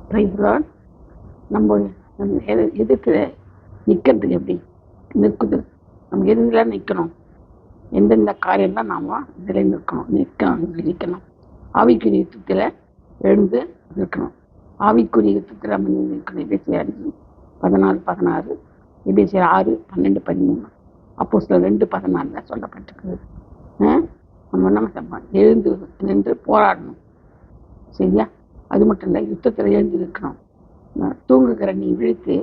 Price Lord. நம்ம எதிர்த்து நிற்கிறதுக்கு எப்படி நிற்குது, நம்ம எதிரில் நிற்கணும். எந்தெந்த காரியம்லாம் நாம் இதில் நிற்கணும். ஆவிக்குரிய யுத்தத்தில் எழுந்து நிற்கணும். ஆவிக்குரிய யுத்தத்தில் நம்ம நிற்கணும். எபேசியர் 5:14-16, எபேசியர் 6:12-13, அப்போஸ்தலர் 2:14 சொல்லப்பட்டிருக்குது. நம்ம என்ன எழுந்து நின்று போராடணும். சரியா? அது மட்டும் இல்லை, யுத்தத்தில் எழுந்து இருக்கணும். தூங்குகிற நீ விழித்து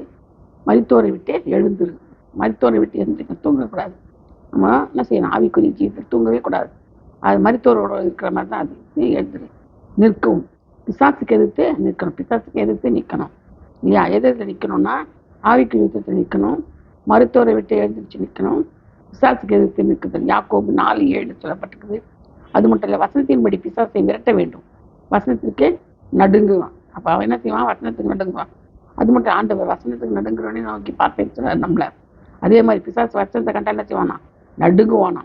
மரித்தோரை விட்டு எழுந்துரு. மரித்தோரை விட்டு எழுந்துக்க, தூங்கக்கூடாது. நம்ம என்ன செய்யணும்? ஆவிக்குரிய ஜீவிதத்தில் தூங்கவே கூடாது. அது மரித்தோரோட இருக்கிற மாதிரி தான். அது எழுந்துரு, நிற்கவும். பிசாசுக்கு எதிர்த்து நிற்கணும். பிசாசுக்கு எதிர்த்து நிற்கணும் இல்லையா? எதிர்த்து நிற்கணும்னா ஆவிக்குரிய யுத்தத்தில் நிற்கணும், மருத்துவரை விட்டு எழுந்திரிச்சு நிற்கணும், பிசாசுக்கு எதிர்த்து நிற்குதல். யாக்கோபு 4:7 சொல்லப்பட்டிருக்குது. அது மட்டும் இல்லை, வசனத்தின்படி பிசாசை விரட்ட வேண்டும். வசனத்திற்கு நடுங்குவான். அப்போ அவன் என்ன செய்வான்? வசனத்துக்கு நடுங்குவான். அது மட்டும் ஆண்டவர் வசனத்துக்கு நடுங்குறோன்னே நோக்கி பார்த்து நம்மளை. அதே மாதிரி பிசாசு வசனத்தை கண்டா என்ன செய்வானா? நடுங்குவானா.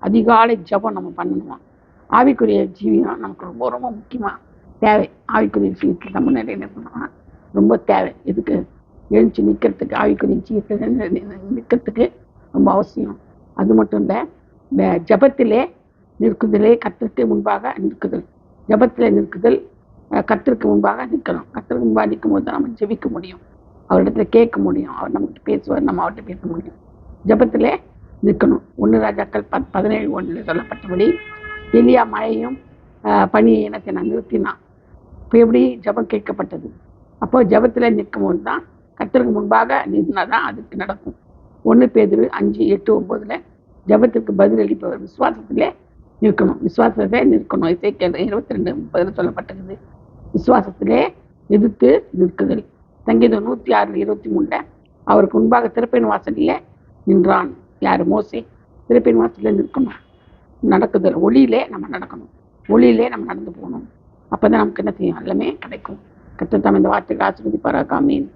அதிகாலை ஜபம் நம்ம பண்ணணுவான். ஆவிக்குரிய ஜீவியம் நமக்கு ரொம்ப ரொம்ப முக்கியமாக தேவை. ஆவிக்குரிய ஜீவியத்தில் நம்ம நிறைய என்ன பண்ணுவான்? ரொம்ப தேவை. இதுக்கு எழுச்சி நிற்கிறதுக்கு, ஆவிக்குரிய ஜீவியத்தில் நிற்கிறதுக்கு ரொம்ப அவசியம். அது மட்டும் இல்லை, ஜபத்திலே நிற்குதலே கர்த்தருக்கு முன்பாக நிற்குதல். ஜபத்தில் நிற்குதல், கர்த்தருக்கு முன்பாக நிற்கணும். கர்த்தருக்கு முன்பாக நிற்கும் போது தான் நம்ம ஜெபிக்க முடியும், அவரிடத்துல கேட்க முடியும், அவர் நம்மகிட்ட பேசுவார், நம்ம அவர்கிட்ட பேச முடியும். ஜபத்திலே நிற்கணும். 1 ராஜாக்கள் 17:1 சொல்லப்பட்டபடி எலியா மழையும் பனியை இனத்தை நான் நிறுத்தினான். இப்போ எப்படி ஜபம் கேட்கப்பட்டது? அப்போ ஜபத்தில் நிற்கும் போது தான், கர்த்தருக்கு முன்பாக நின்னா தான் அதுக்கு நடக்கும். 1 பேதுரு 5:8-9 ஜபத்திற்கு பதிலளிப்பவர் விசுவாசத்திலே நிற்கணும். விசுவாசத்தை நிற்கணும். எசேக்கியேல் 22:30 சொல்லப்பட்டிருக்குது. விசுவாசத்திலே எதிர்த்து நிற்குதல். சங்கீதம் 106:23 அவருக்கு முன்பாக திறப்பின் வாசலில் நின்றான். யார்? மோசே. திறப்பின் வாசலில் நிற்கணும். நடக்குதல். ஒளியிலே நம்ம நடக்கணும். ஒளியிலே நம்ம நடந்து போகணும். அப்போ தான் நமக்கு என்ன செய்யும்? எல்லாமே கிடைக்கும். கர்த்தர் தாமே இந்த வார்த்தைக்கு ஆசீர்வதிப்பாராக. ஆமென்.